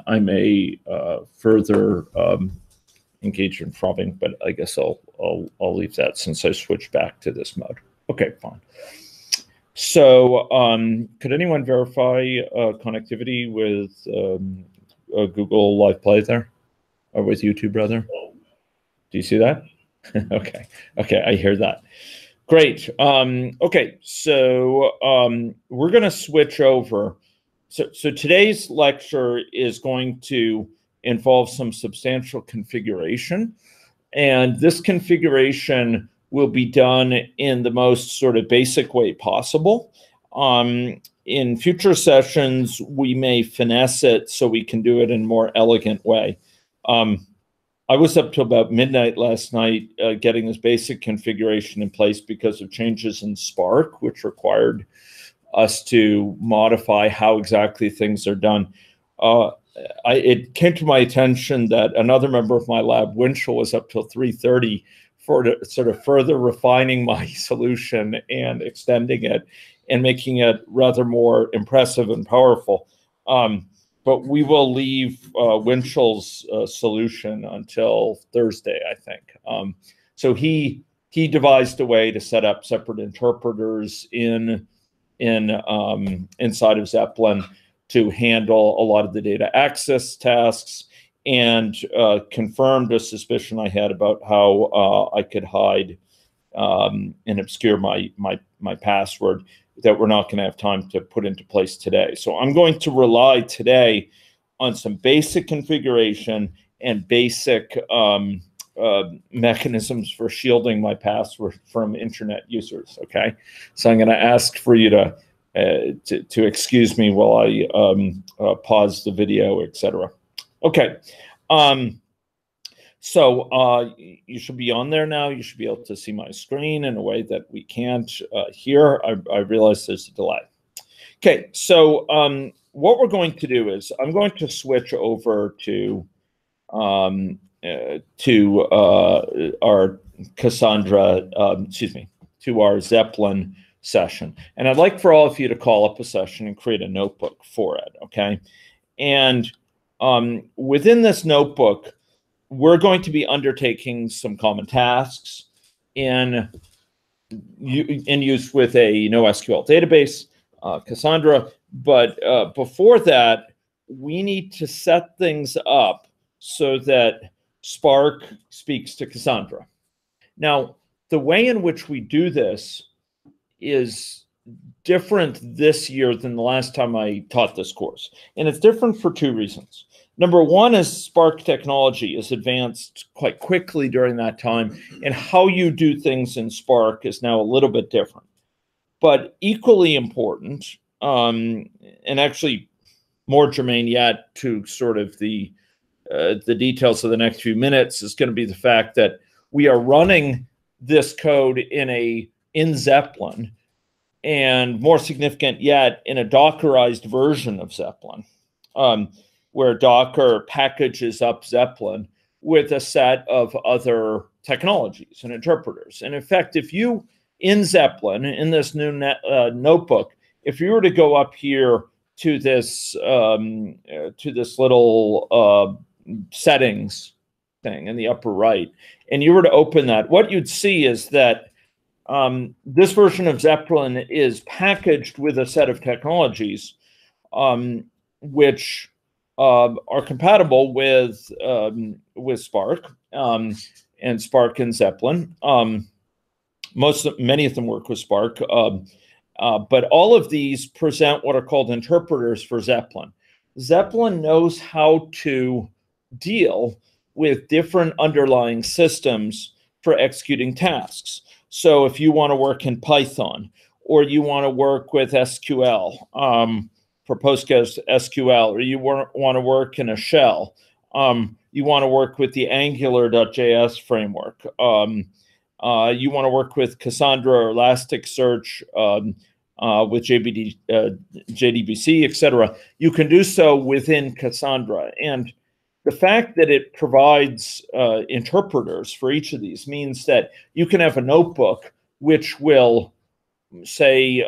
I may further engage in frothing, but I guess I'll leave that since I switched back to this mode. Okay, fine. So could anyone verify connectivity with Google Live Play there, or with YouTube, rather? Do you see that? Okay, I hear that. Great. Okay, so we're going to switch over. So today's lecture is going to involve some substantial configuration, and this configuration will be done in the most sort of basic way possible. In future sessions, we may finesse it so we can do it in a more elegant way. I was up till about midnight last night getting this basic configuration in place because of changes in Spark, which required us to modify how exactly things are done. It came to my attention that another member of my lab, Winchell, was up till 3:30 for sort of further refining my solution and extending it and making it rather more impressive and powerful. But we will leave Winchell's solution until Thursday, I think. So he devised a way to set up separate interpreters inside of Zeppelin to handle a lot of the data access tasks, and confirmed a suspicion I had about how I could hide and obscure my password that we're not going to have time to put into place today. So I'm going to rely today on some basic configuration and basic mechanisms for shielding my password from internet users. Okay, so I'm going to ask for you to excuse me while I pause the video, etc. Okay, so you should be on there now. You should be able to see my screen in a way that we can't here. I realize there's a delay. Okay, so what we're going to do is I'm going to switch over to our Cassandra, to our Zeppelin session. And I'd like for all of you to call up a session and create a notebook for it, okay? And within this notebook, we're going to be undertaking some common tasks in use with a NoSQL database, Cassandra. But before that, we need to set things up so that Spark speaks to Cassandra. Now, the way in which we do this is different this year than the last time I taught this course. And it's different for two reasons. Number one is Spark technology has advanced quite quickly during that time, and how you do things in Spark is now a little bit different. But equally important, and actually more germane yet to sort of the details of the next few minutes, is going to be the fact that we are running this code in Zeppelin, and more significant yet, in a Dockerized version of Zeppelin, where Docker packages up Zeppelin with a set of other technologies and interpreters. And in fact, if you, in Zeppelin, in this new notebook, if you were to go up here to this little settings thing in the upper right, and you were to open that, what you'd see is that this version of Zeppelin is packaged with a set of technologies which are compatible with Spark and Spark and Zeppelin. Many of them work with Spark, but all of these present what are called interpreters for Zeppelin. Zeppelin knows how to deal with different underlying systems for executing tasks. So if you want to work in Python, or you want to work with SQL for PostgreSQL, or you want to work in a shell, you want to work with the Angular.js framework, you want to work with Cassandra or Elasticsearch, with JDBC, etc., you can do so within Cassandra. And the fact that it provides interpreters for each of these means that you can have a notebook which will say,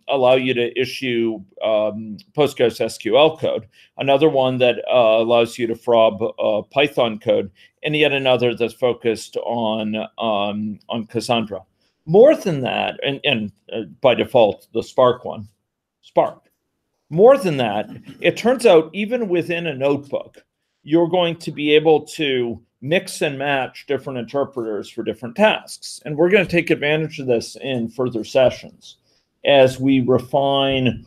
allow you to issue Postgres SQL code, another one that allows you to fob Python code, and yet another that's focused on Cassandra. More than that, and by default, the Spark one, Spark. More than that, it turns out even within a notebook, you're going to be able to mix and match different interpreters for different tasks. And we're going to take advantage of this in further sessions as we refine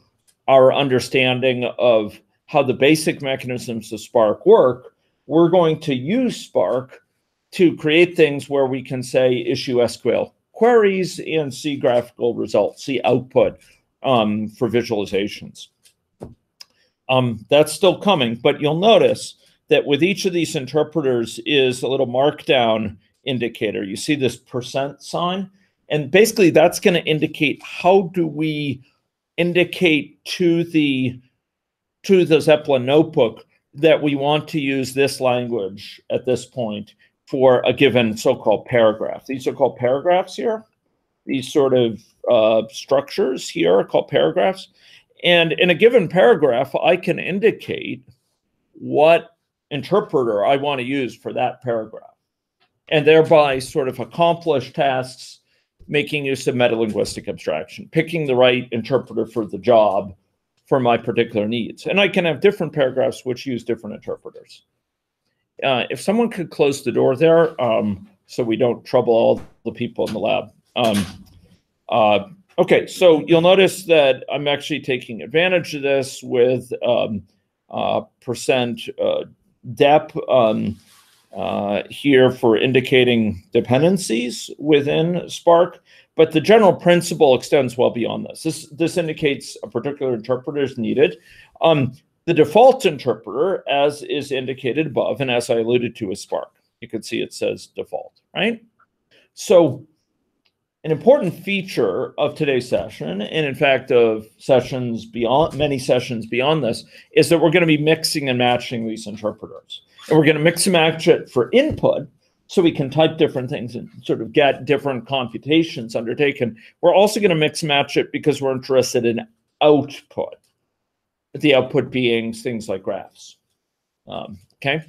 our understanding of how the basic mechanisms of Spark work. We're going to use Spark to create things where we can say issue SQL queries and see graphical results, see output for visualizations. That's still coming, but you'll notice that with each of these interpreters is a little markdown indicator. You see this % sign, and basically that's going to indicate how do we indicate to the Zeppelin notebook that we want to use this language at this point for a given so-called paragraph. These are called paragraphs here. These sort of structures here are called paragraphs. And in a given paragraph, I can indicate what interpreter I want to use for that paragraph, and thereby sort of accomplish tasks, making use of metalinguistic abstraction, picking the right interpreter for the job for my particular needs. And I can have different paragraphs which use different interpreters. If someone could close the door there, so we don't trouble all the people in the lab. Okay, so you'll notice that I'm actually taking advantage of this with percent dep here for indicating dependencies within Spark, but the general principle extends well beyond this. This indicates a particular interpreter is needed. The default interpreter, as is indicated above, and as I alluded to, is Spark. You can see it says default, right? So an important feature of today's session, and in fact of sessions beyond, many sessions beyond this, is that we're going to be mixing and matching these interpreters. And we're going to mix and match it for input, so we can type different things and sort of get different computations undertaken. We're also going to mix and match it because we're interested in output, the output being things like graphs. Okay.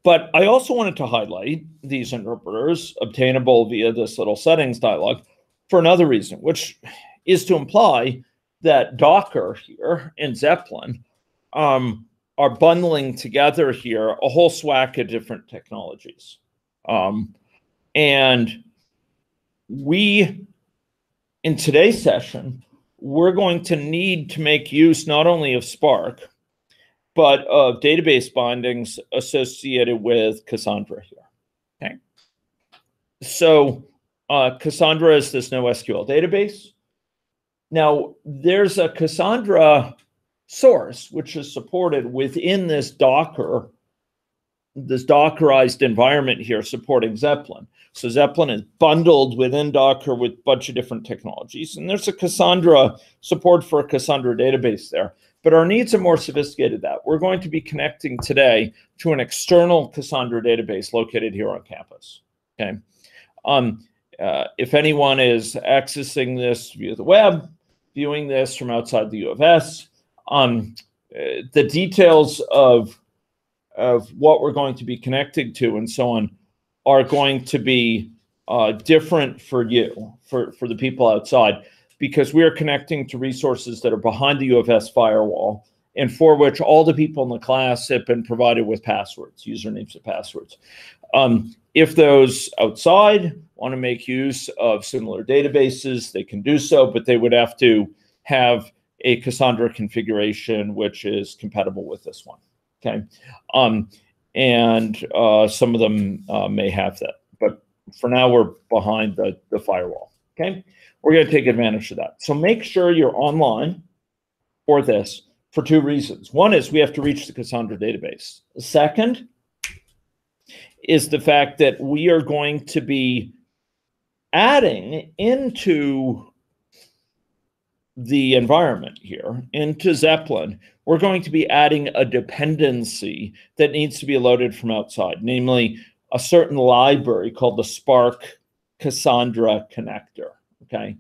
But I also wanted to highlight these interpreters obtainable via this little settings dialog for another reason, which is to imply that Docker here and Zeppelin are bundling together here a whole swag of different technologies. And we, in today's session, we're going to need to make use not only of Spark, but of database bindings associated with Cassandra here. Okay. So Cassandra is this NoSQL database. Now, there's a Cassandra source which is supported within this Docker, this Dockerized environment here supporting Zeppelin. So Zeppelin is bundled within Docker with a bunch of different technologies. And there's a Cassandra support for a Cassandra database there. But our needs are more sophisticated than that. We're going to be connecting today to an external Cassandra database located here on campus. Okay. If anyone is accessing this via the web, viewing this from outside the U of S, the details of what we're going to be connecting to and so on are going to be different for you, for the people outside, because we are connecting to resources that are behind the U of S firewall and for which all the people in the class have been provided with passwords, usernames and passwords. If those outside want to make use of similar databases, they can do so, but they would have to have a Cassandra configuration which is compatible with this one. Okay. Some of them may have that, but for now we're behind the firewall. Okay. We're going to take advantage of that. So make sure you're online for this for two reasons. One is we have to reach the Cassandra database. The second is the fact that we are going to be adding into the environment here, into Zeppelin, we're going to be adding a dependency that needs to be loaded from outside, namely a certain library called the Spark Cassandra Connector. okay?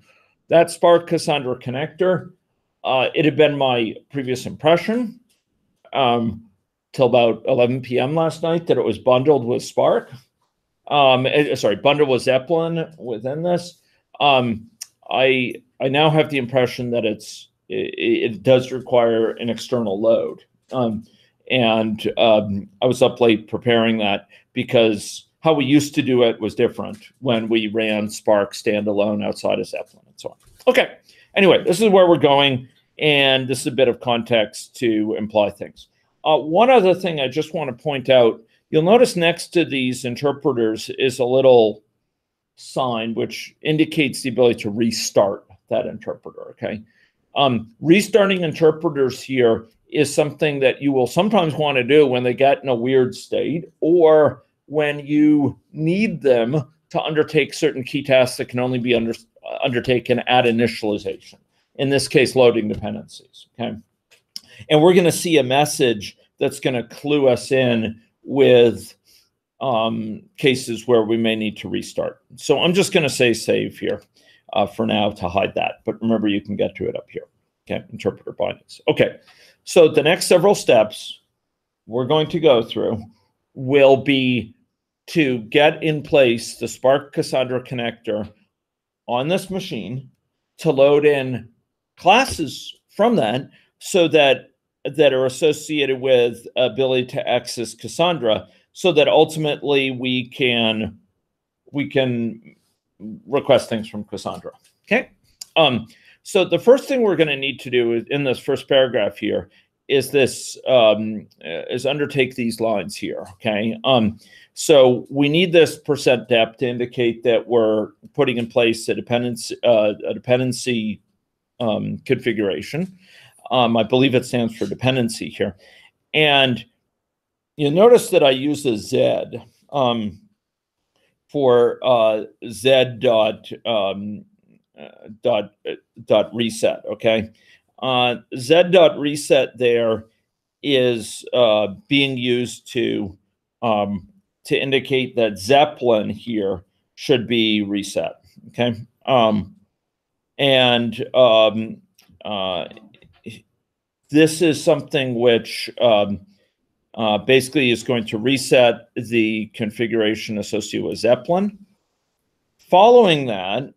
That Spark Cassandra connector, it had been my previous impression till about 11 p.m. last night that it was bundled with Spark. Sorry, bundled with Zeppelin within this. I now have the impression that it does require an external load. I was up late preparing that because how we used to do it was different when we ran Spark standalone outside of Zeppelin and so on. Okay, anyway, this is where we're going, and this is a bit of context to imply things. One other thing I just want to point out, you'll notice next to these interpreters is a little sign which indicates the ability to restart that interpreter, okay? Restarting interpreters here is something that you will sometimes want to do when they get in a weird state or when you need them to undertake certain key tasks that can only be undertaken at initialization. In this case, loading dependencies, okay? And we're going to see a message that's going to clue us in with cases where we may need to restart. So I'm just going to say save here for now to hide that. But remember, you can get to it up here. Okay, interpreter bindings. Okay, so the next several steps we're going to go through will be to get in place the Spark Cassandra connector on this machine, to load in classes from that so that are associated with ability to access Cassandra, so that ultimately we can request things from Cassandra. Okay. So the first thing we're going to need to do in this first paragraph here is undertake these lines here. Okay. So we need this %dep to indicate that we're putting in place a dependency configuration. I believe it stands for dependency here. And you'll notice that I use a Z for dot reset, okay? Z reset there is being used to indicate that Zeppelin here should be reset, okay? This is something which basically is going to reset the configuration associated with Zeppelin. Following that,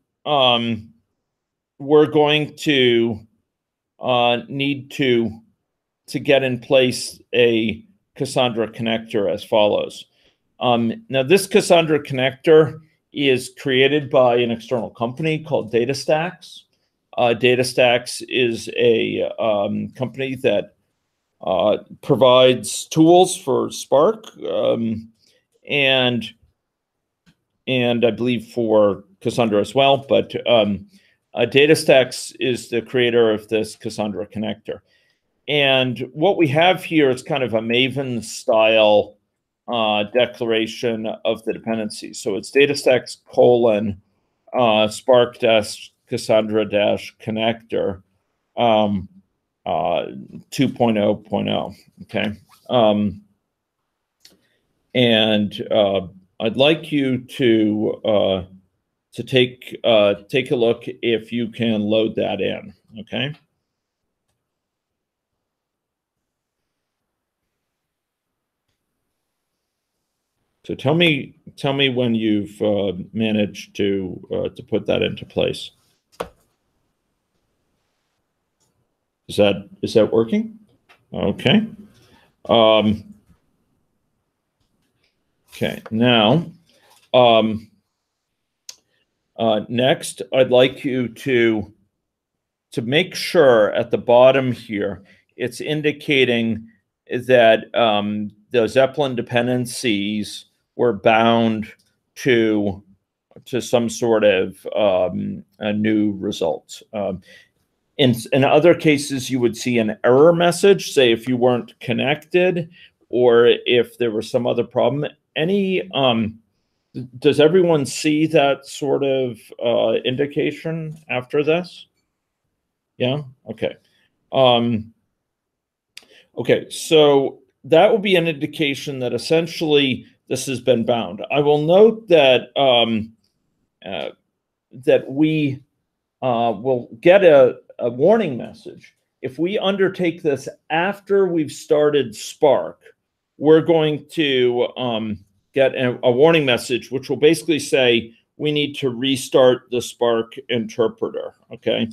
we're going to need to get in place a Cassandra connector as follows. Now, this Cassandra connector is created by an external company called DataStax. DataStax is a company that provides tools for Spark and I believe for Cassandra as well. But DataStax is the creator of this Cassandra connector. And what we have here is kind of a Maven style declaration of the dependency. So it's DataStax : Spark Cassandra connector 2.0.0. Okay. I'd like you to take a look if you can load that in. Okay. So tell me when you've managed to put that into place. Is that working? Okay. Okay. Now, next, I'd like you to make sure at the bottom here it's indicating that the Zeppelin dependencies were bound to some sort of a new result. In other cases, you would see an error message, say if you weren't connected or if there was some other problem. Does everyone see that sort of indication after this? Yeah? Okay. Okay, so that will be an indication that essentially this has been bound. I will note that that we we'll get a warning message. If we undertake this after we've started Spark, we're going to get a warning message, which will basically say we need to restart the Spark interpreter. Okay,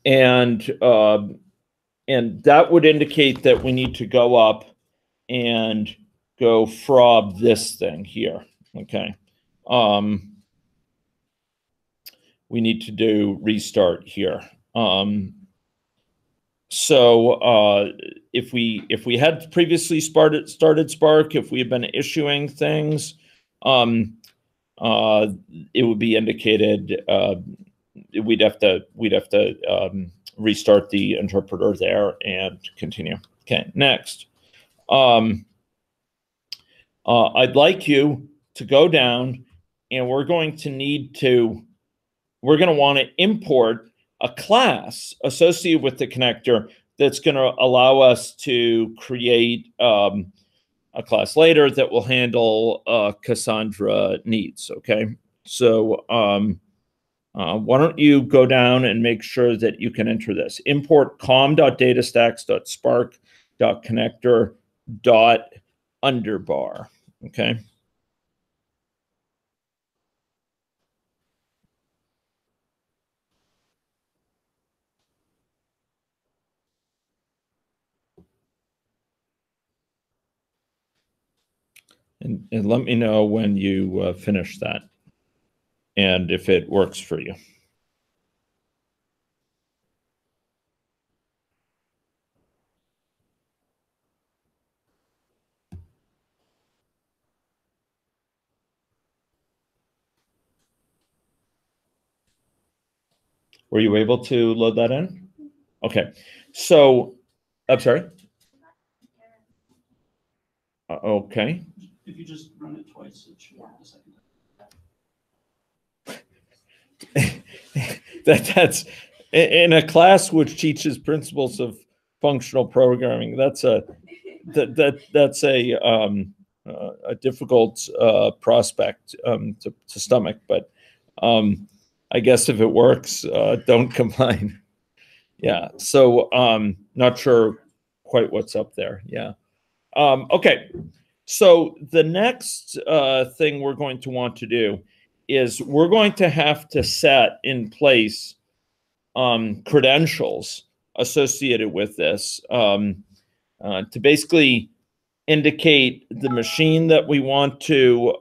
and that would indicate that we need to go up and go frob this thing here. Okay. We need to do restart here. So if we had previously started Spark, if we had been issuing things, it would be indicated. We'd have to restart the interpreter there and continue. Okay, next. I'd like you to go down, and we're going to want to import a class associated with the connector that's going to allow us to create a class later that will handle Cassandra needs. Okay, so why don't you go down and make sure that you can enter this. Import com.datastacks.spark.connector.underbar. Okay. And let me know when you finish that and if it works for you. Were you able to load that in? Okay. So, I'm sorry? Okay. If you just run it twice, it should work the second time. That's in a class which teaches principles of functional programming. That's a difficult prospect to stomach, but I guess if it works, don't complain. Yeah. So not sure quite what's up there. Yeah. Okay. So the next thing we're going to want to do is we're going to have to set in place credentials associated with this to basically indicate the machine that we want to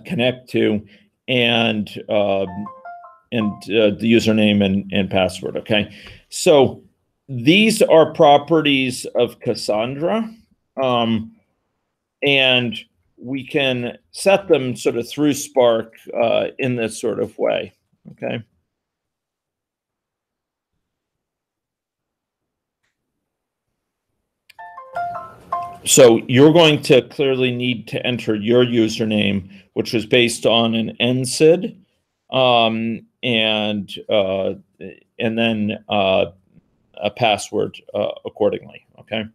connect to, and the username and password. Okay, so these are properties of Cassandra, and we can set them sort of through Spark in this sort of way. Okay. So you're going to clearly need to enter your username, which was based on an NCID, and then a password accordingly. Okay.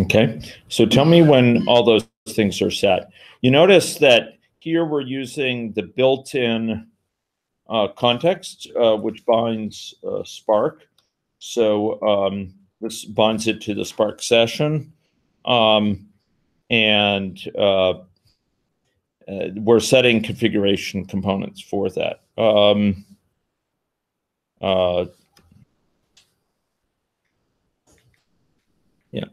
Okay, so tell me when all those things are set. You notice that here we're using the built-in context, which binds Spark. So this binds it to the Spark session. And we're setting configuration components for that. Yeah.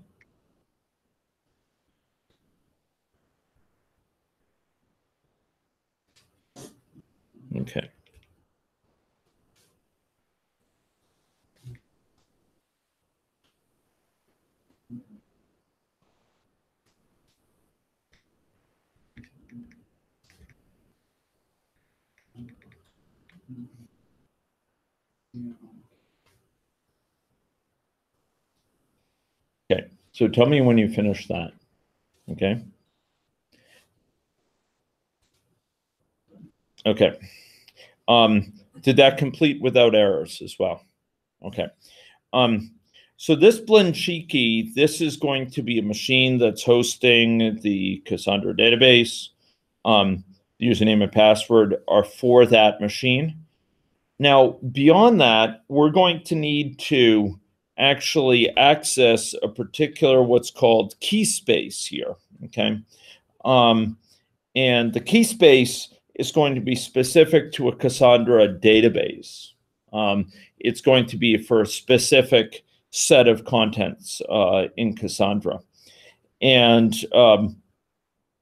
Okay. Okay. So tell me when you finish that. Okay. Okay. Did that complete without errors as well? Okay. So this blend cheeky, this is going to be a machine that's hosting the Cassandra database. The username and password are for that machine. Now, beyond that, we're going to need to actually access a particular what's called key space here, okay? And the key space is going to be specific to a Cassandra database. It's going to be for a specific set of contents in Cassandra. And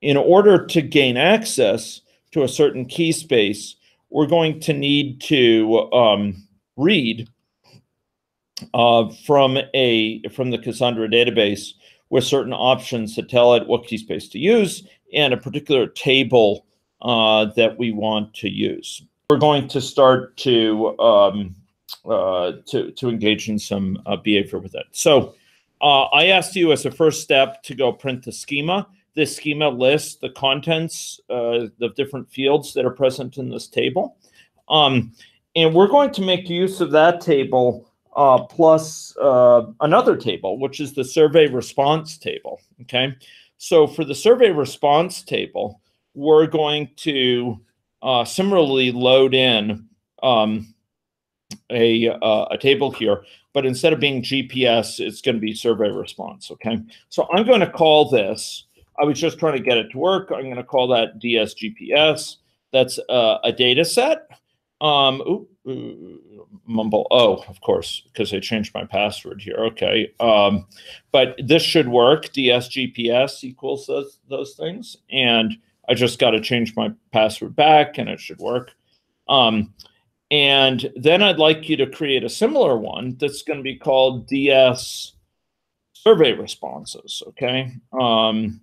in order to gain access to a certain key space, we're going to need to read from the Cassandra database with certain options to tell it what key space to use and a particular table that we want to use. We're going to start to engage in some behavior with it. So I asked you as a first step to go print the schema. This schema lists the contents of different fields that are present in this table. And we're going to make use of that table plus another table, which is the survey response table, okay? So for the survey response table, we're going to similarly load in a table here, but instead of being GPS, it's going to be survey response, okay? So I'm going to call this, I was just trying to get it to work, I'm going to call that DSGPS. That's a data set. Mumble, oh, of course, because I changed my password here, okay. But this should work, DSGPS equals those things, and I just got to change my password back and it should work. And then I'd like you to create a similar one that's going to be called DS survey responses, okay? And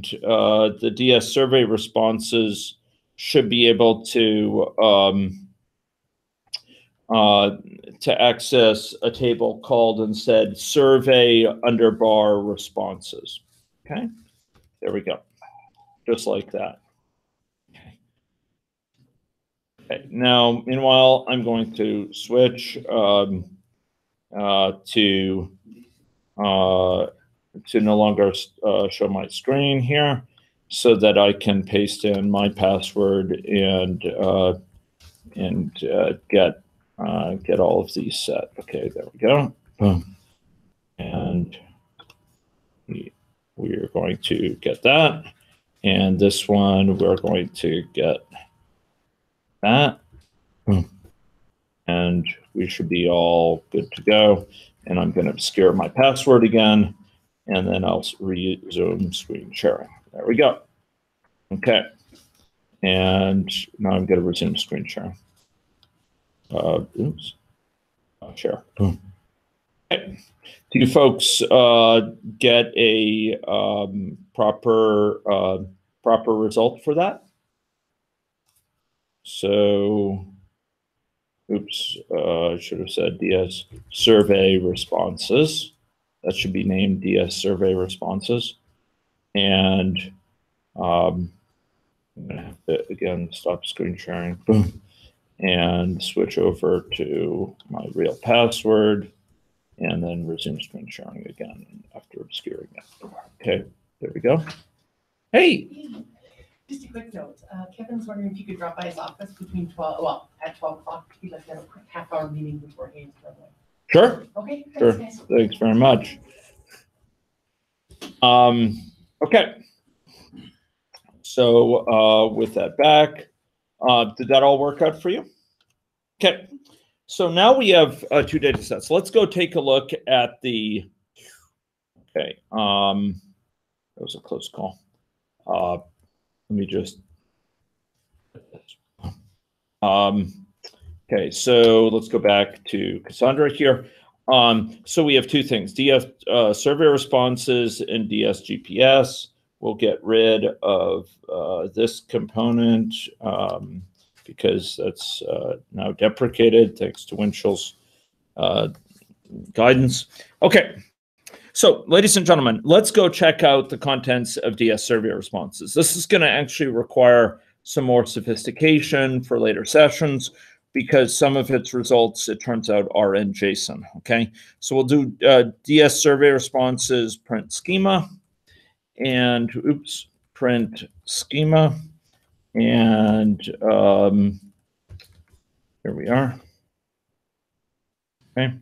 the DS survey responses should be able to access a table called instead survey _ responses, okay? There we go, just like that. Okay, now, meanwhile, I'm going to switch to no longer show my screen here so that I can paste in my password and get all of these set. Okay, there we go. Boom. And we are going to get that. And this one, we're going to get that. And we should be all good to go. And I'm going to obscure my password again, and then I'll resume screen sharing. There we go. Okay. And now I'm going to resume screen sharing. Oops. Share. Boom. Okay. Do you folks get a proper result for that? So, oops, I should have said DS survey responses. That should be named DS survey responses. And I'm going to have to, again, stop screen sharing. Boom. And switch over to my real password, and then resume screen sharing again. obscuring that. Okay, there we go. Hey. Just a quick note. Kevin's wondering if you could drop by his office between 12, well, at 12 o'clock. He'd like to have a quick half-hour meeting beforehand. Sure. Okay. Sure. Thanks, guys. Thanks very much. Okay. So with that back, did that all work out for you? Okay. So now we have two data sets. Let's go take a look at the, okay. That was a close call. Let me just, okay, so let's go back to Cassandra here. So we have two things, DS survey responses and DS GPS. We'll get rid of this component because that's now deprecated thanks to Winchell's guidance. Okay. So, ladies and gentlemen, let's go check out the contents of DS survey responses. This is going to actually require some more sophistication for later sessions because some of its results, it turns out, are in JSON, okay? So we'll do DS survey responses, print schema, and, oops, print schema, and here we are, okay?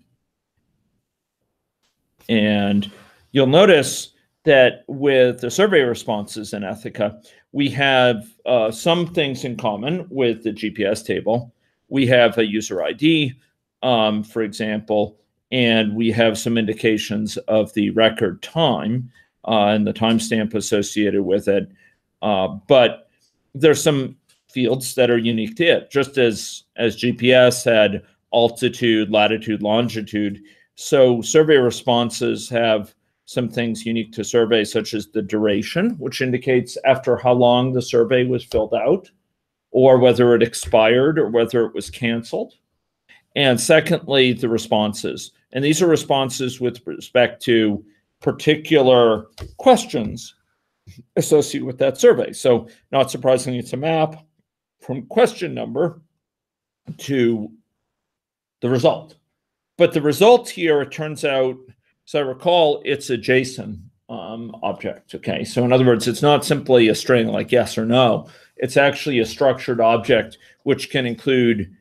And you'll notice that with the survey responses in Ethica, we have some things in common with the GPS table. We have a user ID, for example, and we have some indications of the record time and the timestamp associated with it. But there's some fields that are unique to it, just as GPS had altitude, latitude, longitude. So survey responses have some things unique to survey, such as the duration, which indicates after how long the survey was filled out, or whether it expired or whether it was canceled. And secondly, the responses. And these are responses with respect to particular questions associated with that survey. So not surprisingly, it's a map from question number to the result. But the result here, it turns out, as I recall, it's a JSON object, okay? So in other words, it's not simply a string like yes or no. It's actually a structured object which can include,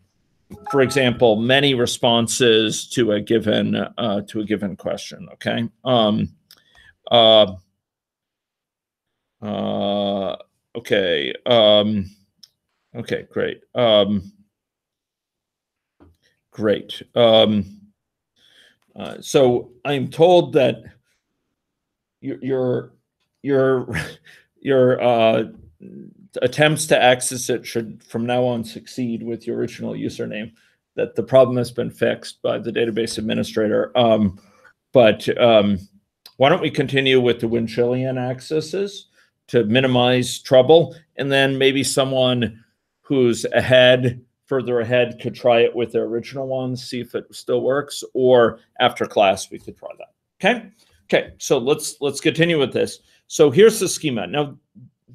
for example, many responses to a given question, okay? Okay, okay, great. Great. So I'm told that your attempts to access it should from now on succeed with your original username, that the problem has been fixed by the database administrator. But why don't we continue with the Winchillian accesses to minimize trouble, and then maybe someone who's further ahead could try it with their original ones, see if it still works, or after class we could try that. Okay? Okay, so let's continue with this. So here's the schema. Now,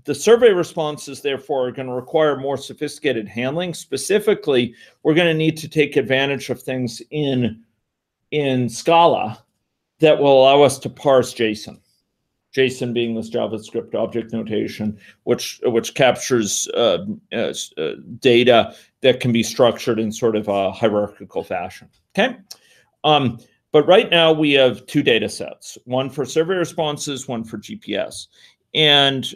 the survey responses, therefore, are going to require more sophisticated handling. Specifically, we're going to need to take advantage of things in Scala that will allow us to parse JSON. JSON being this JavaScript object notation, which captures data that can be structured in sort of a hierarchical fashion. Okay, but right now we have two data sets: one for survey responses, one for GPS. And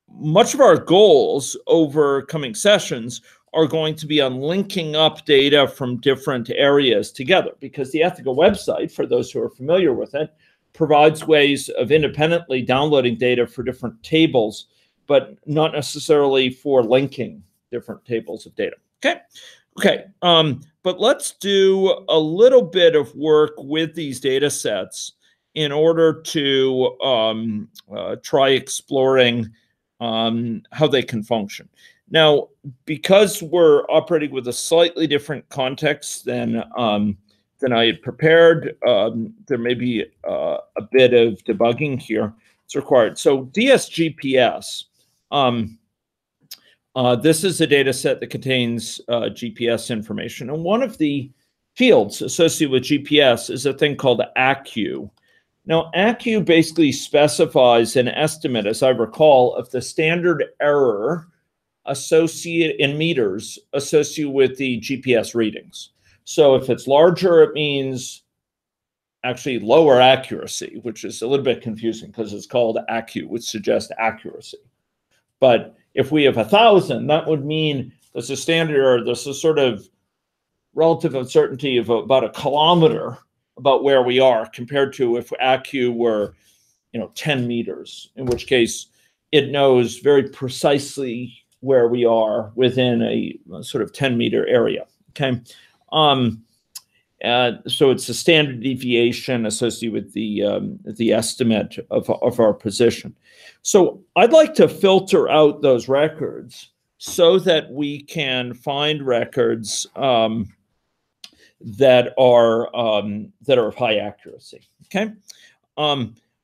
much of our goals over coming sessions are going to be on linking up data from different areas together, because the Ethica website, for those who are familiar with it, provides ways of independently downloading data for different tables, but not necessarily for linking different tables of data. Okay, okay. But let's do a little bit of work with these data sets in order to try exploring how they can function. Now, because we're operating with a slightly different context than I had prepared, there may be a bit of debugging here. It's required. So DSGPS, this is a data set that contains GPS information. And one of the fields associated with GPS is a thing called ACU. Now, ACU basically specifies an estimate, as I recall, of the standard error associated in meters associated with the GPS readings. So if it's larger, it means actually lower accuracy, which is a little bit confusing because it's called ACU, which suggests accuracy. But if we have 1,000, that would mean there's a standard error, there's a sort of relative uncertainty of about a kilometer about where we are compared to if ACU were, 10 meters, in which case it knows very precisely where we are within a sort of 10-meter area, okay? So it's a standard deviation associated with the estimate of our position. So I'd like to filter out those records so that we can find records that are of high accuracy. Okay,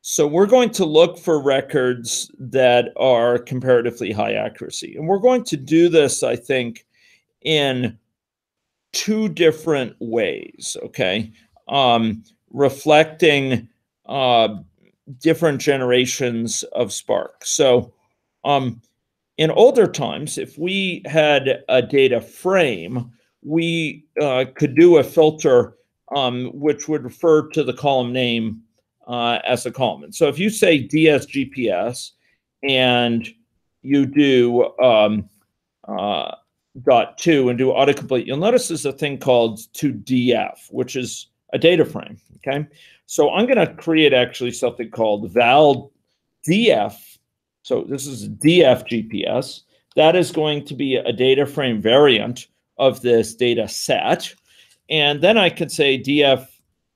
so we're going to look for records that are comparatively high accuracy, and we're going to do this, I think, in two different ways. Okay, reflecting different generations of Spark. So, in older times, if we had a data frame, we could do a filter which would refer to the column name as a column. And so if you say DSGPS and you do .2 and do autocomplete, you'll notice there's a thing called toDF, which is a data frame, okay? So I'm going to create actually something called val df. So this is df GPS. That is going to be a data frame variant of this data set. And then I could say df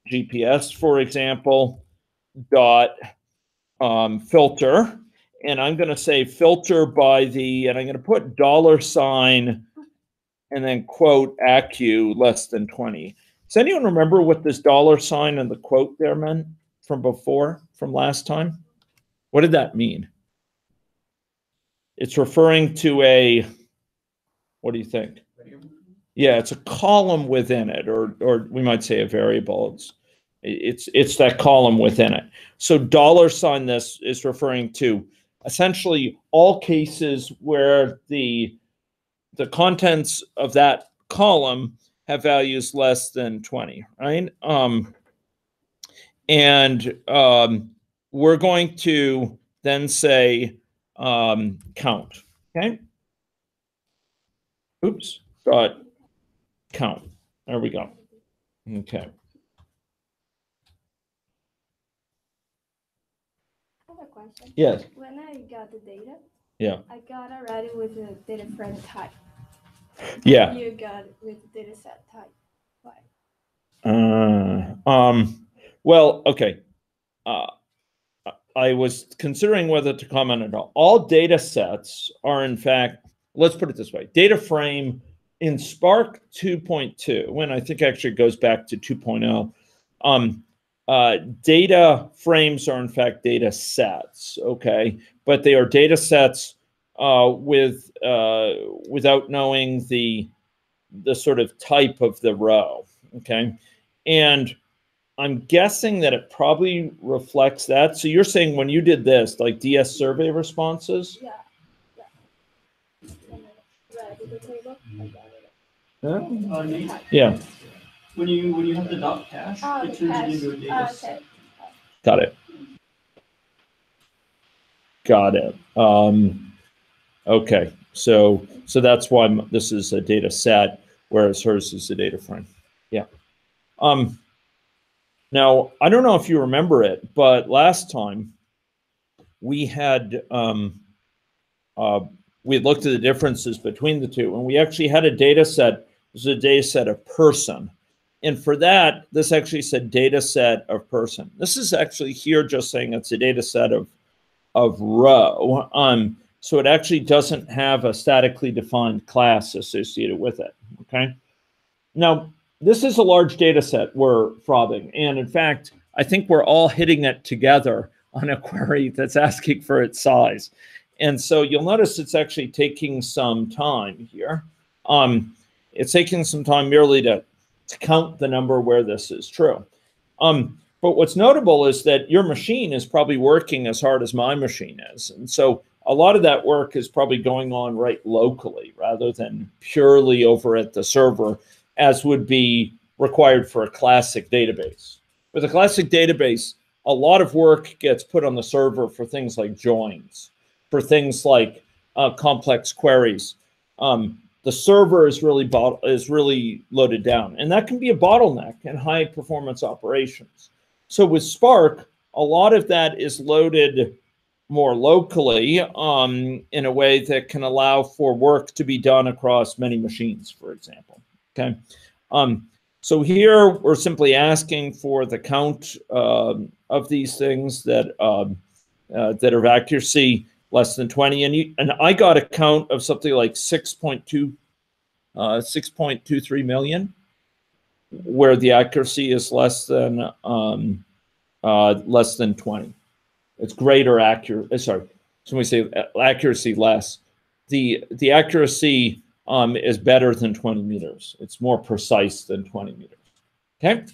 GPS, for example, dot filter. And I'm going to say filter by the, and I'm going to put $ and then quote ACU less than 20. Does anyone remember what this $ and the quote there meant from before, from last time? What did that mean? It's referring to a, what do you think? Yeah, it's a column within it, or we might say a variable. It's that column within it. So $ this is referring to essentially all cases where the contents of that column have values less than 20, right? We're going to then say count, okay? Oops, dot count. There we go. Okay. I have a question. Yes. When I got the data, Yeah. I got already with the data frame type. Yeah. You got with the data set type. Why? Well, okay. I was considering whether to comment at all. All data sets are, in fact, let's put it this way, data frame in Spark 2.2, and I think actually it goes back to 2.0, data frames are, in fact, data sets, okay? But they are data sets without knowing the sort of type of the row, okay? And I'm guessing that it probably reflects that. So you're saying when you did this, like DS survey responses? Yeah. Right, with the table, I got it. Nate, Yeah. when you have the .cache, Oh, it the turns cache. it into a data Okay. set. Got it. Got it. Okay. So that's why this is a data set, whereas hers is a data frame. Yeah. Now, I don't know if you remember it, but last time we had looked at the differences between the two, and we actually had a data set. This is a data set of person. And for that, this actually said data set of person. This is actually here just saying it's a data set of row. So it actually doesn't have a statically defined class associated with it, okay? Now, this is a large data set we're frothing. And in fact, I think we're all hitting it together on a query that's asking for its size. And so you'll notice it's actually taking some time here. It's taking some time merely to count the number where this is true. But But what's notable is that your machine is probably working as hard as my machine is. And so a lot of that work is probably going on right locally rather than purely over at the server, as would be required for a classic database. With a classic database, a lot of work gets put on the server for things like joins, for things like complex queries. The server is really loaded down, and that can be a bottleneck in high performance operations. So with Spark, a lot of that is loaded more locally in a way that can allow for work to be done across many machines, for example. Okay. So here we're simply asking for the count of these things that are accuracy less than 20, and I got a count of something like 6.23 million, where the accuracy is less than 20. It's greater accuracy. Sorry, so we say accuracy less. The accuracy is better than 20 meters. It's more precise than 20 meters. Okay.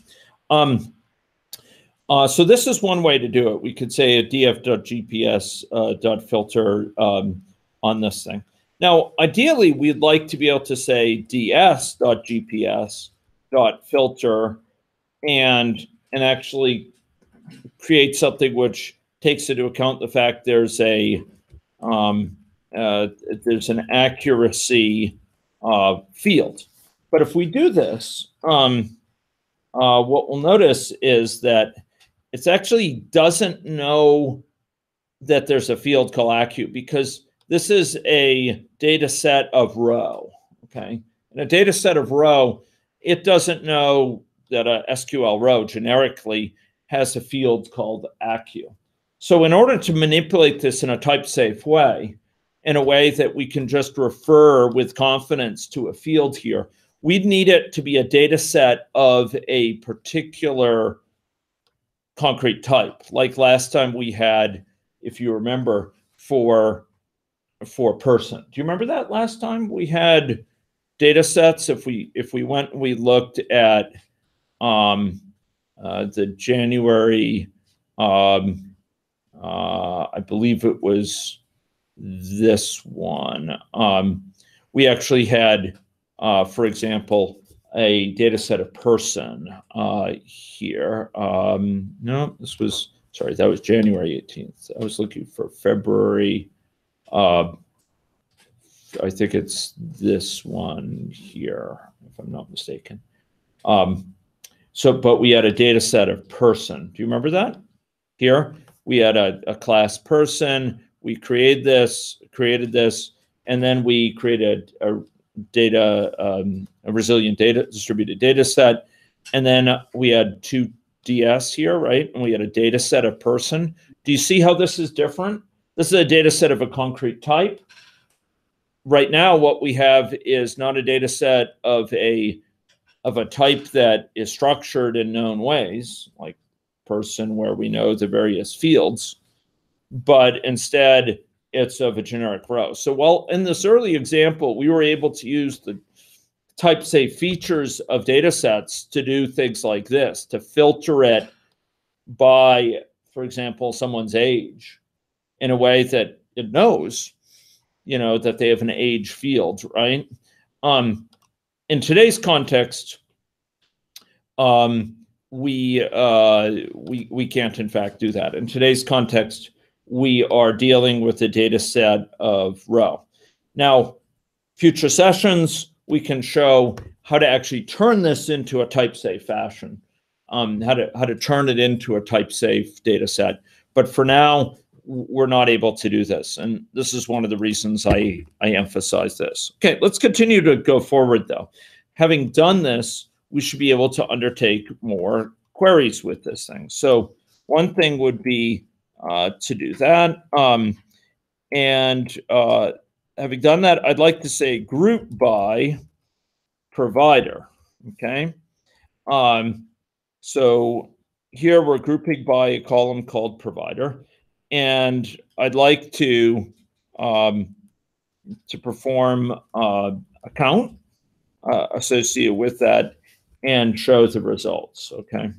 So this is one way to do it. We could say a df.gps.filter on this thing. Now, ideally, we'd like to be able to say ds.gps.filter and actually create something which takes into account the fact there's an accuracy field. But if we do this, what we'll notice is that it actually doesn't know that there's a field called accu, because this is a data set of row. Okay, in a data set of row, it doesn't know that a SQL row generically has a field called accu. So in order to manipulate this in a type-safe way, in a way that we can just refer with confidence to a field here, we'd need it to be a data set of a particular concrete type, like last time we had, if you remember, for person. Do you remember that last time we had data sets? If we went and we looked at the January, I believe it was this one. We actually had, for example, a data set of person here. No, this was, sorry, that was January 18th. I was looking for February. I think it's this one here, if I'm not mistaken. But we had a data set of person. Do you remember that? Here, we had a class person. We created this, and then we created a resilient data distributed data set, and then we had two DS here, right? And we had a data set of person. Do you see how this is different? This is a data set of a concrete type. Right now, what we have is not a data set of a type that is structured in known ways, like person, where we know the various fields, but instead it's of a generic row. So while in this early example, we were able to use the type-safe features of data sets to do things like this, to filter it by, for example, someone's age in a way that it knows, that they have an age field, right? In today's context, we can't in fact do that. In today's context, we are dealing with a data set of row. Now, future sessions, we can show how to actually turn this into a type-safe fashion, how to turn it into a type-safe data set. But for now, we're not able to do this. And this is one of the reasons I emphasize this. Okay, let's continue to go forward, though. Having done this, we should be able to undertake more queries with this thing. So one thing would be to do that. Having done that, I'd like to say group by provider, okay? So here we're grouping by a column called provider, and I'd like to perform a count associated with that and show the results, okay?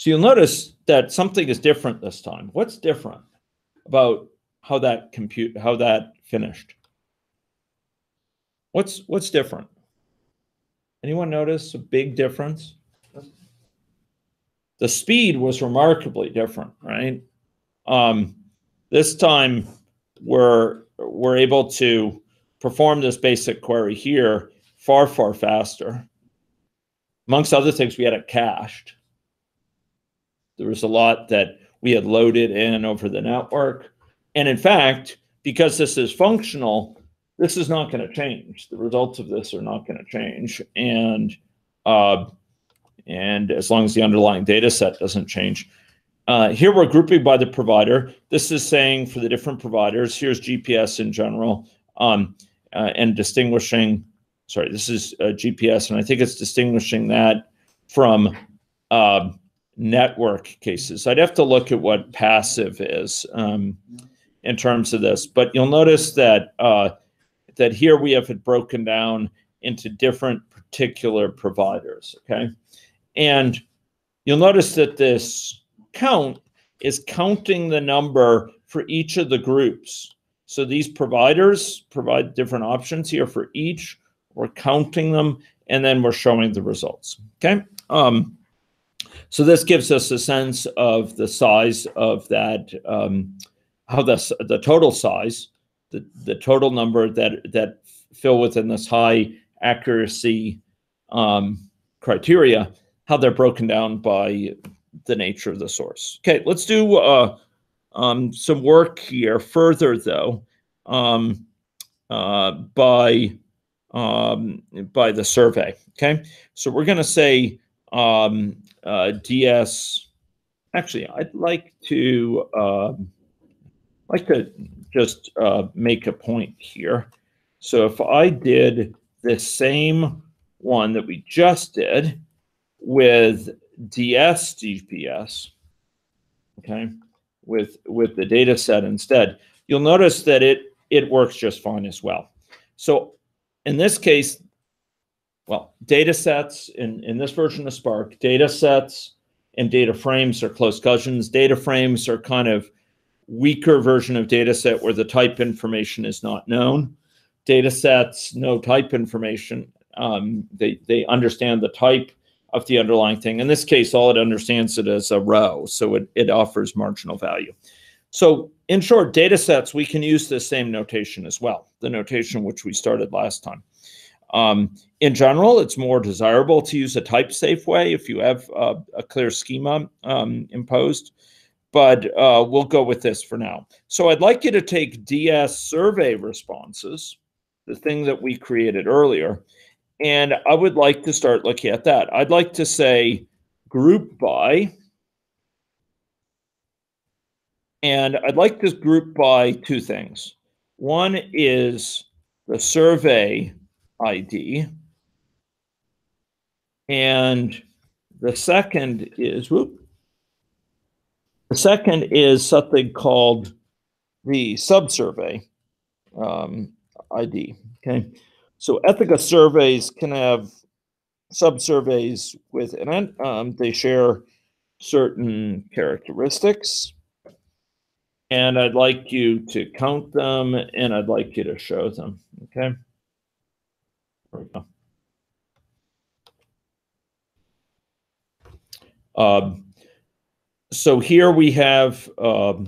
So you'll notice that something is different this time. What's different about how that finished? What's different? Anyone notice a big difference? The speed was remarkably different, right? This time we're able to perform this basic query here far faster. Amongst other things, we had it cached. There was a lot that we had loaded in over the network. And in fact, because this is functional, this is not going to change. The results of this are not going to change. And as long as the underlying data set doesn't change. Here we're grouping by the provider. This is saying for the different providers, here's GPS in general, and distinguishing, sorry, this is GPS, and I think it's distinguishing that from network cases. I'd have to look at what passive is in terms of this, but you'll notice that that here we have it broken down into different particular providers, okay? And you'll notice that this count is counting the number for each of the groups. So these providers provide different options here for each. We're counting them, and then we're showing the results, okay? So this gives us a sense of the size of that, how the total size, the total number that fill within this high accuracy criteria, how they're broken down by the nature of the source. Okay, let's do some work here further though, by the survey. Okay, so we're going to say DS. Actually, I'd like to just make a point here. So if I did the same one that we just did with DS GPS, okay, with the data set instead, you'll notice that it works just fine as well. So in this case, well, data sets in this version of Spark, data sets and data frames are close cousins. Data frames are kind of weaker version of data set where the type information is not known. Data sets know type information. They understand the type of the underlying thing. In this case, all it understands it as a row, so it offers marginal value. So in short, data sets, we can use the same notation as well, the notation which we started last time. In general, it's more desirable to use a type-safe way if you have a clear schema imposed, but we'll go with this for now. So I'd like you to take DS survey responses, the thing that we created earlier, and I would like to start looking at that. I'd like to say group by, and I'd like to group by two things. One is the survey ID, and the second is, something called the subsurvey ID, okay? So Ethica surveys can have subsurveys within it. They share certain characteristics, and I'd like you to count them, and I'd like you to show them, okay? There we go. So here we have a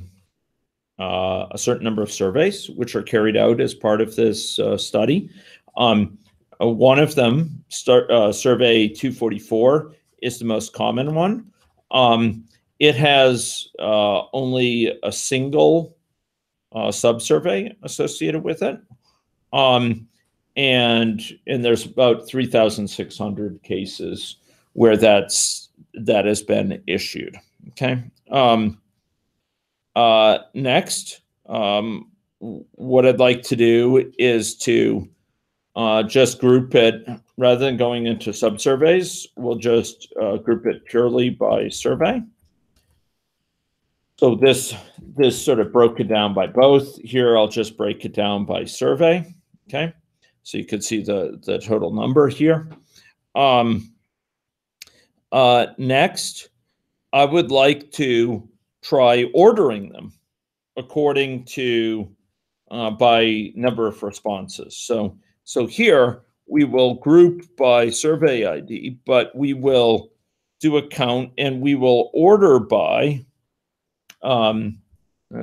certain number of surveys which are carried out as part of this study. One of them, survey 244, is the most common one. It has only a single sub-survey associated with it. And there's about 3,600 cases where that has been issued. Okay. Next, what I'd like to do is to just group it rather than going into sub-surveys. We'll just group it purely by survey. So this sort of broke it down by both. Here, I'll just break it down by survey. Okay. So you could see the total number here. Next, I would like to try ordering them according to by number of responses. So here we will group by survey ID, but we will do a count and we will order by a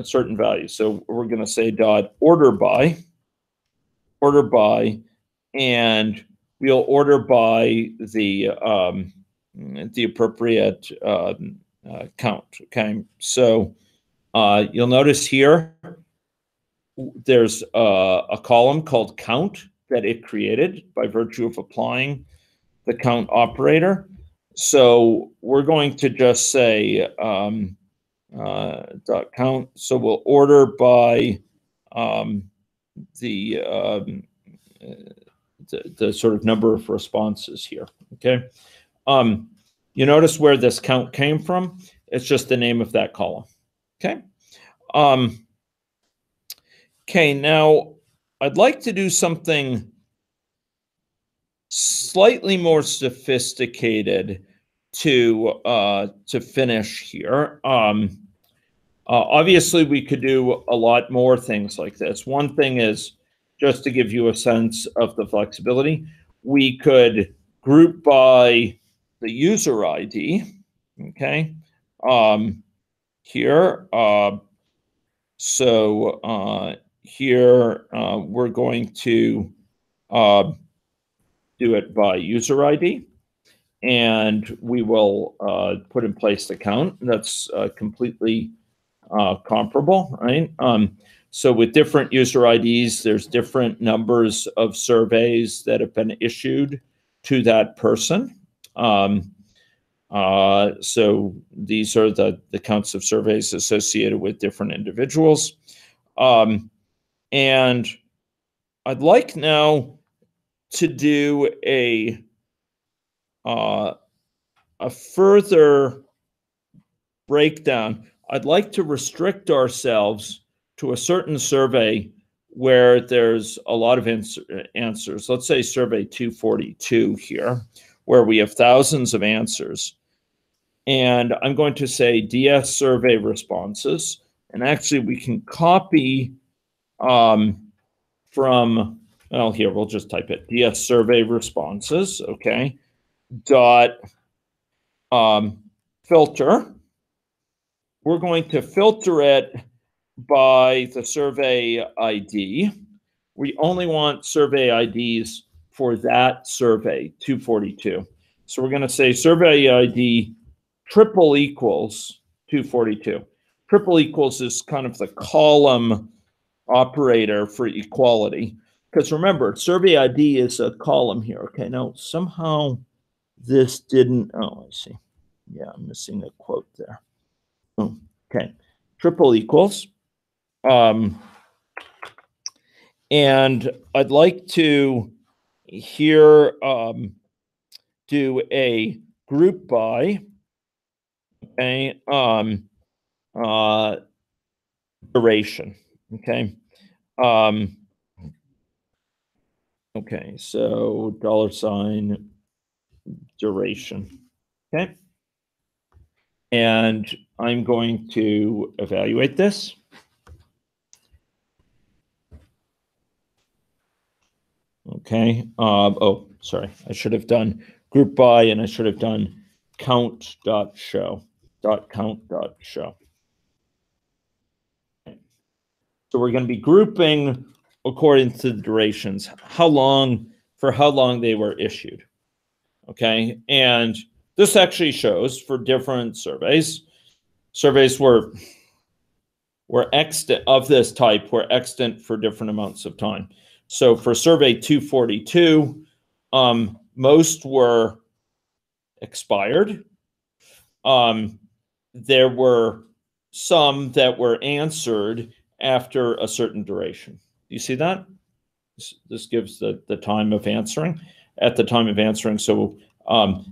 certain value. So we're going to say dot order by, and we'll order by the appropriate count. Okay, so you'll notice here there's a column called count that it created by virtue of applying the count operator. So we're going to just say dot count. So we'll order by the sort of number of responses here. Okay. You notice where this count came from? It's just the name of that column. Okay. Okay, now I'd like to do something slightly more sophisticated to finish here. Obviously, we could do a lot more things like this. One thing is, just to give you a sense of the flexibility, we could group by the user ID, okay, here. Here we're going to do it by user ID, and we will put in place the count. That's completely comparable, right? So with different user IDs, there's different numbers of surveys that have been issued to that person. So these are the counts of surveys associated with different individuals. And I'd like now to do a further breakdown. I'd like to restrict ourselves to a certain survey where there's a lot of answers. Let's say survey 242 here, where we have thousands of answers. And I'm going to say DS survey responses. And actually, we can copy from, well, here, we'll just type it, DS survey responses, okay, dot filter. We're going to filter it by the survey ID. We only want survey IDs for that survey, 242. So we're going to say survey ID triple equals 242. Triple equals is kind of the column operator for equality. Because remember, survey ID is a column here. Okay, now somehow this didn't, oh, I see. Yeah, I'm missing a quote there. Oh, okay, triple equals. And I'd like to here do a group by, okay, duration, okay. Okay, so $ duration, okay. And I'm going to evaluate this. Okay. Oh, sorry. I should have done group by, and I should have done count.show. .count.show. So we're going to be grouping according to the durations, for how long they were issued. Okay. And this actually shows for different surveys. Surveys were extant of this type were extant for different amounts of time. So for survey 242, most were expired. There were some that were answered after a certain duration. You see that? This gives the time of answering, at the time of answering. So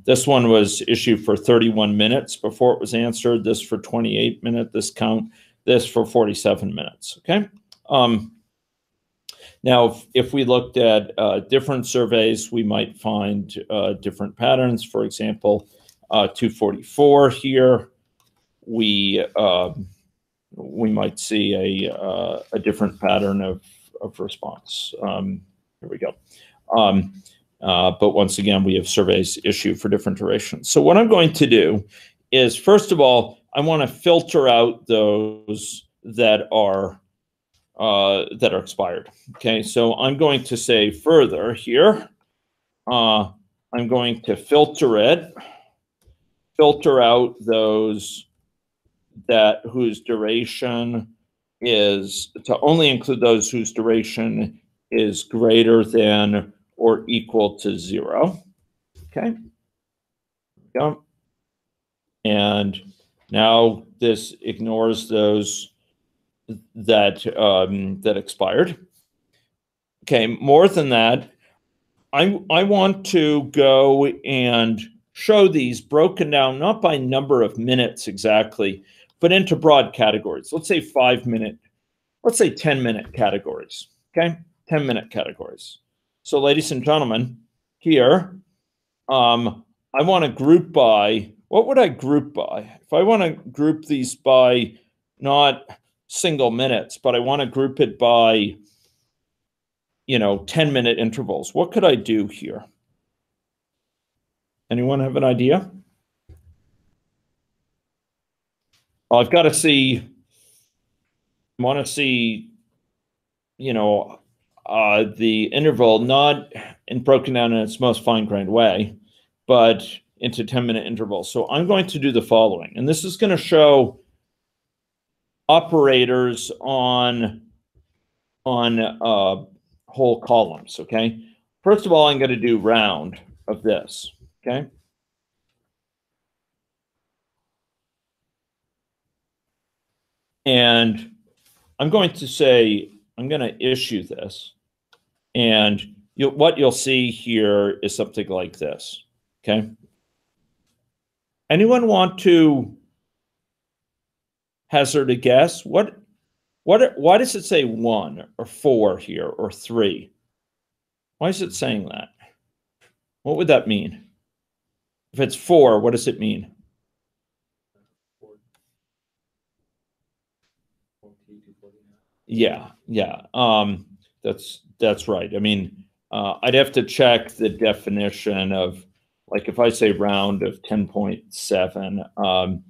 this one was issued for 31 minutes before it was answered, this for 28 minutes, this count, this for 47 minutes, okay? Now, if we looked at different surveys, we might find different patterns. For example, 244 here, we might see a different pattern of response. Here we go. But once again, we have surveys issued for different durations. So what I'm going to do is, first of all, I want to filter out those that are expired. Okay, so I'm going to say further here. I'm going to filter out those whose duration is, to only include those whose duration is greater than or equal to 0. Okay. Go. And now this ignores those that expired. Okay. More than that, I want to go and show these broken down not by number of minutes exactly, but into broad categories. Let's say 5-minute, let's say 10-minute categories. Okay, 10-minute categories. So, ladies and gentlemen, here, I want to group by, what would I group by? If I want to group these by not single minutes, but I want to group it by, 10-minute intervals, what could I do here? Anyone have an idea? Well, I've got to see, I want to see, the interval not broken down in its most fine-grained way, but into 10-minute intervals. So I'm going to do the following, and this is going to show operators on whole columns, okay? First of all, I'm going to do round of this, okay? And I'm going to say, I'm going to issue this. And what you'll see here is something like this, okay? Anyone want to hazard a guess? Why does it say 1 or 4 here or 3? Why is it saying that? What would that mean? If it's 4, what does it mean? Yeah. That's right. I mean, I'd have to check the definition of, like, if I say round of 10.7,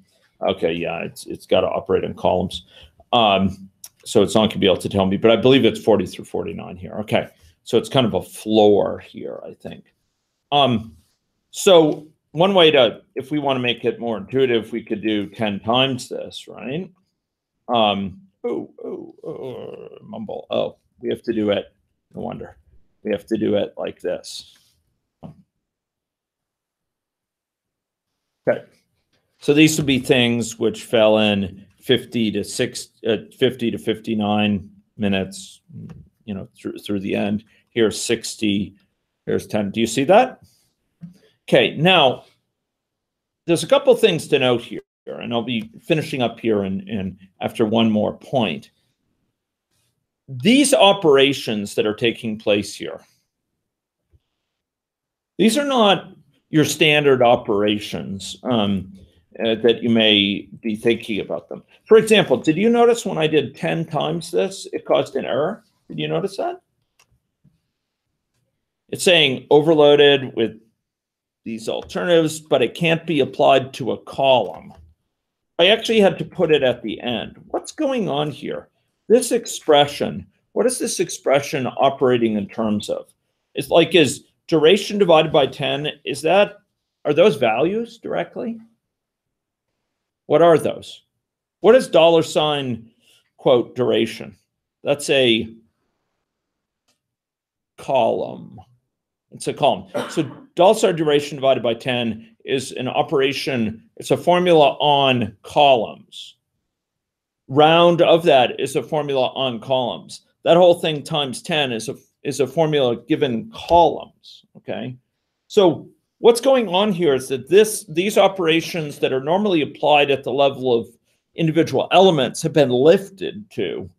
okay, yeah, it's got to operate in columns. So it's not going to be able to tell me, but I believe it's 40 through 49 here. Okay, so it's kind of a floor here, I think. So one way to, if we want to make it more intuitive, we could do 10 times this, right? Mumble. Oh, we have to do it. No wonder. We have to do it like this. Okay. So these would be things which fell in 50 to 59 minutes, through the end. Here's 60. Here's 10. Do you see that? Okay. Now, there's a couple things to note here, and I'll be finishing up here in after one more point. These operations that are taking place here, these are not your standard operations that you may be thinking about them. For example, did you notice when I did 10 times this, it caused an error? Did you notice that? It's saying overloaded with these alternatives, but it can't be applied to a column. I actually had to put it at the end. What's going on here? This expression, what is this expression operating in terms of? It's like, is duration divided by 10, are those values directly? What are those? What is $, quote, duration? That's a column. It's a column. So $, duration divided by 10 is an operation. It's a formula on columns. Round of that is a formula on columns. That whole thing times 10 is a formula given columns. Okay. So what's going on here is that these operations that are normally applied at the level of individual elements have been lifted to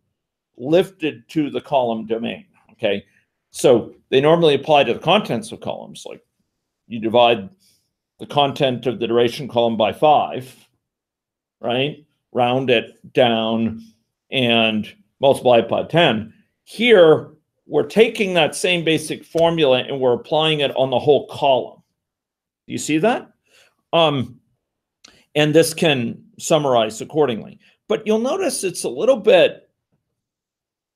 the column domain. Okay. So they normally apply to the contents of columns, like you divide the content of the duration column by 5, right? Round it down and multiply it by 10. Here, we're taking that same basic formula and we're applying it on the whole column. Do you see that? And this can summarize accordingly. But you'll notice it's a little bit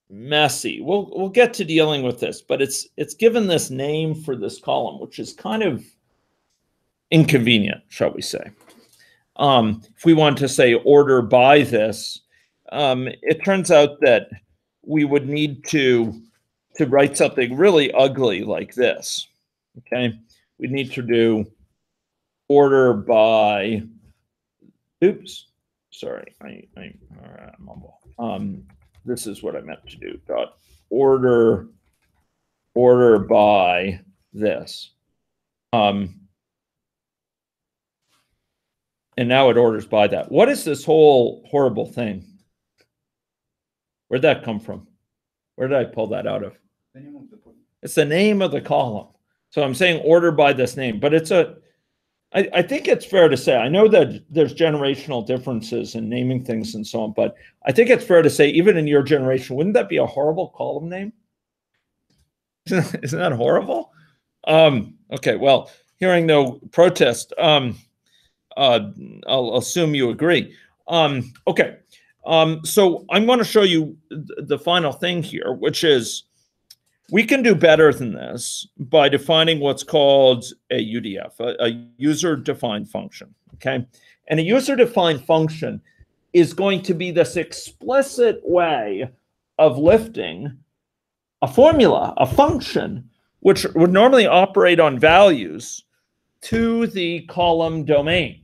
messy. We'll get to dealing with this, but it's given this name for this column, which is kind of inconvenient, shall we say. If we want to say order by this, it turns out that we would need to write something really ugly like this. Okay, we need to do order by. Oops, sorry, I mumble. This is what I meant to do. Dot order by this. And now it orders by that. What is this whole horrible thing? Where'd that come from? Where did I pull that out of? It's the name of the column. So I'm saying order by this name, but it's I think it's fair to say, I know that there's generational differences in naming things and so on, but I think it's fair to say, even in your generation, wouldn't that be a horrible column name? Isn't that horrible? Okay, well, hearing no protest, I'll assume you agree. Okay, so I'm going to show you the final thing here, which is we can do better than this by defining what's called a UDF, a user-defined function, okay? And a user-defined function is going to be this explicit way of lifting a formula, a function, which would normally operate on values, to the column domain.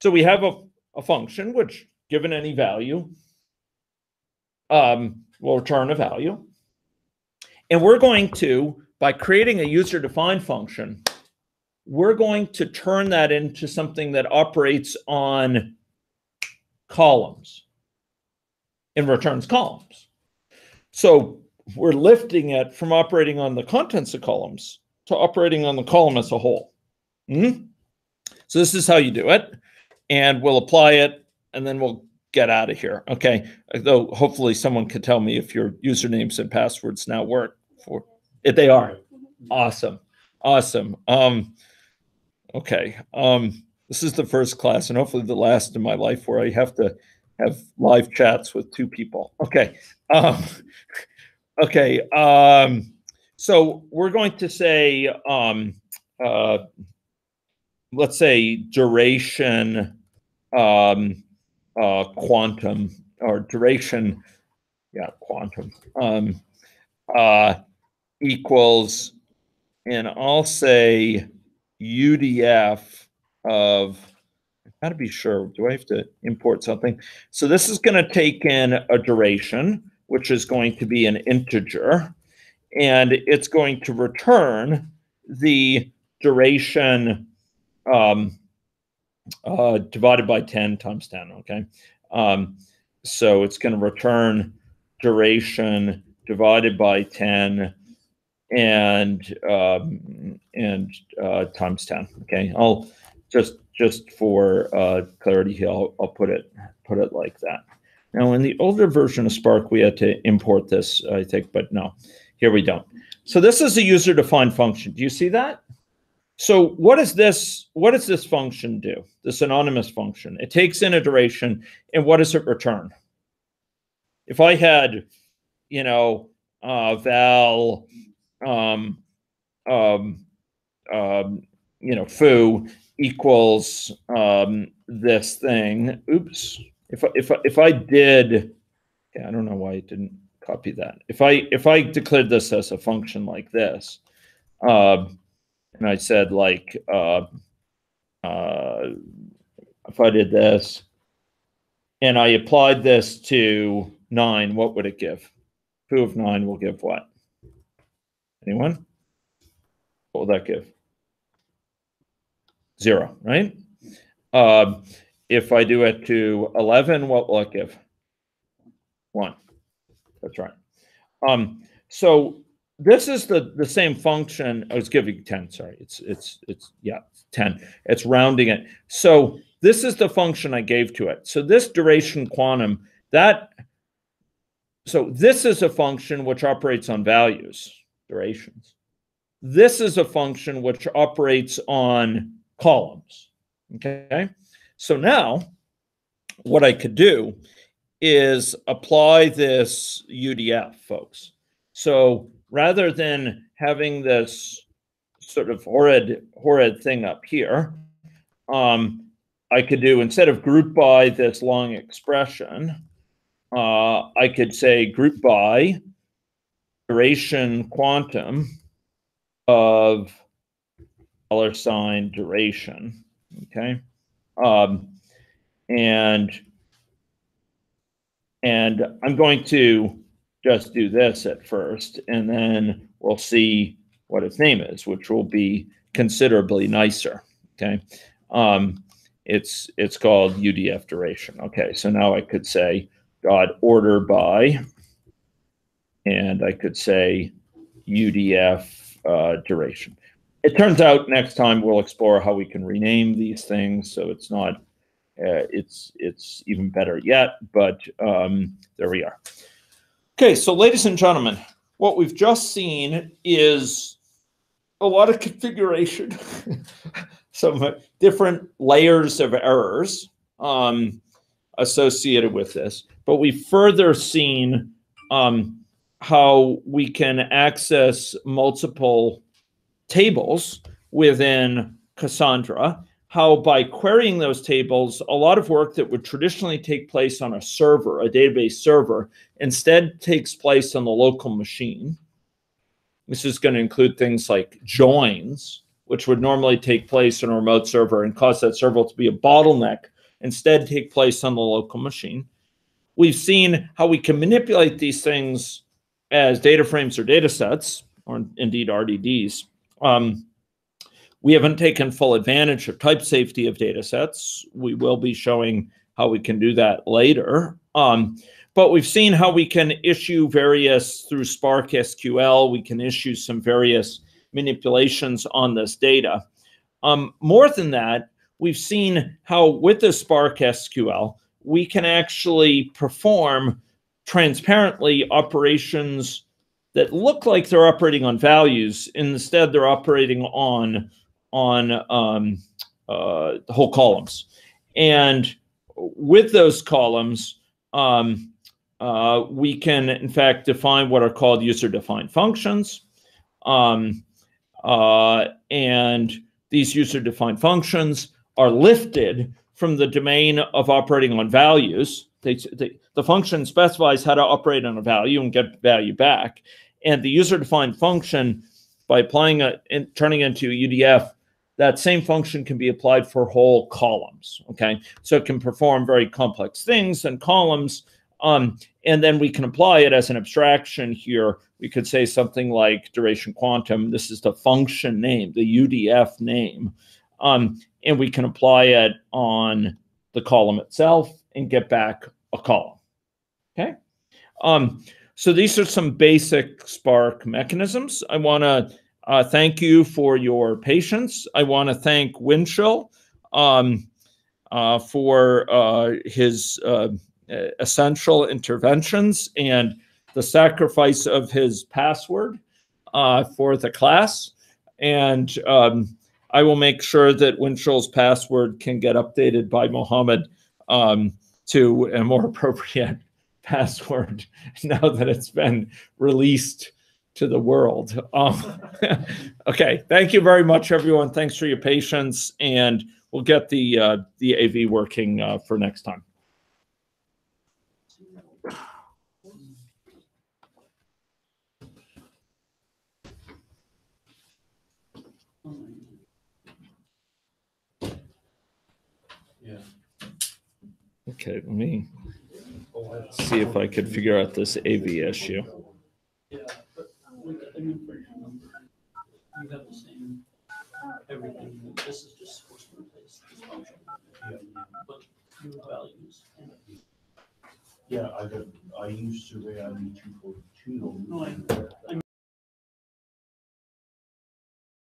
So we have a function which, given any value, will return a value. And we're going to, by creating a user-defined function, we're going to turn that into something that operates on columns and returns columns. So we're lifting it from operating on the contents of columns to operating on the column as a whole. So this is how you do it. And we'll apply it, and then we'll get out of here. Okay. Though hopefully someone could tell me if your usernames and passwords now work for it. They are. Awesome. Awesome. Okay. This is the first class and hopefully the last in my life where I have to have live chats with two people. Okay. Okay. So we're going to say, let's say duration quantum, or duration, quantum, equals, and I'll say UDF of, I've got to be sure, do I have to import something? So this is going to take in a duration, which is going to be an integer, and it's going to return the duration divided by 10 times 10, okay? So it's going to return duration divided by 10 and times 10, okay? I'll just for clarity here, I'll put it like that. Now, in the older version of Spark, we had to import this, I think, but no, here we don't. So this is a user-defined function. Do you see that? So what does this function do? This anonymous function. It takes in a duration, and what does it return? If I had, val, foo equals this thing. Oops. If I did, I don't know why I didn't copy that. If I declared this as a function like this, and I said like, if I did this and I applied this to 9, what would it give? Foo of 9 will give what? Anyone? What will that give? 0, right? If I do it to 11, what will it give? 1. That's right. So this is the same function. I was giving 10. Sorry, it's 10. It's rounding it. So this is the function I gave to it. So this duration quantum, so this is a function which operates on values, durations. This is a function which operates on columns, okay? So now what I could do is apply this UDF, folks. So rather than having this sort of horrid thing up here, I could do, instead of group by this long expression, I could say group by duration quantum of $ duration, okay? And I'm going to just do this at first, and then we'll see what its name is, which will be considerably nicer, okay? It's called UDF duration. Okay, so now I could say dot order by, and I could say UDF duration. It turns out next time we'll explore how we can rename these things, so it's not, it's even better yet, but there we are. Okay, so ladies and gentlemen, what we've just seen is a lot of configuration, some different layers of errors associated with this, but we've further seen how we can access multiple tables within Cassandra, how by querying those tables, a lot of work that would traditionally take place on a server, a database server, instead takes place on the local machine. This is going to include things like joins, which would normally take place on a remote server and cause that server to be a bottleneck, instead take place on the local machine. We've seen how we can manipulate these things as data frames or data sets, or indeed RDDs. We haven't taken full advantage of type safety of data sets. We will be showing how we can do that later. But we've seen how we can issue various, through Spark SQL, we can issue some various manipulations on this data. More than that, we've seen how with the Spark SQL, we can actually perform transparently operations that look like they're operating on values. Instead, they're operating on whole columns. And with those columns, we can, in fact, define what are called user-defined functions. And these user-defined functions are lifted from the domain of operating on values. The function specifies how to operate on a value and get value back. And the user-defined function, by applying it and turning it into UDF, that same function can be applied for whole columns, okay? So it can perform very complex things in columns, and then we can apply it as an abstraction here. We could say something like duration quantum. This is the function name, the UDF name. And we can apply it on the column itself and get back a column, okay? So these are some basic Spark mechanisms. I want to thank you for your patience. I want to thank Winchell for his essential interventions and the sacrifice of his password for the class. And I will make sure that Winchell's password can get updated by Mohammed to a more appropriate password now that it's been released to the world. Okay, thank you very much, everyone. Thanks for your patience, and we'll get the AV working for next time. Okay, let me see if I could figure out this AV issue. Yeah, but I mean, for your number, you have the same everything. This is just supposed to replace this function. But your values. Yeah, I use Survey ID 240.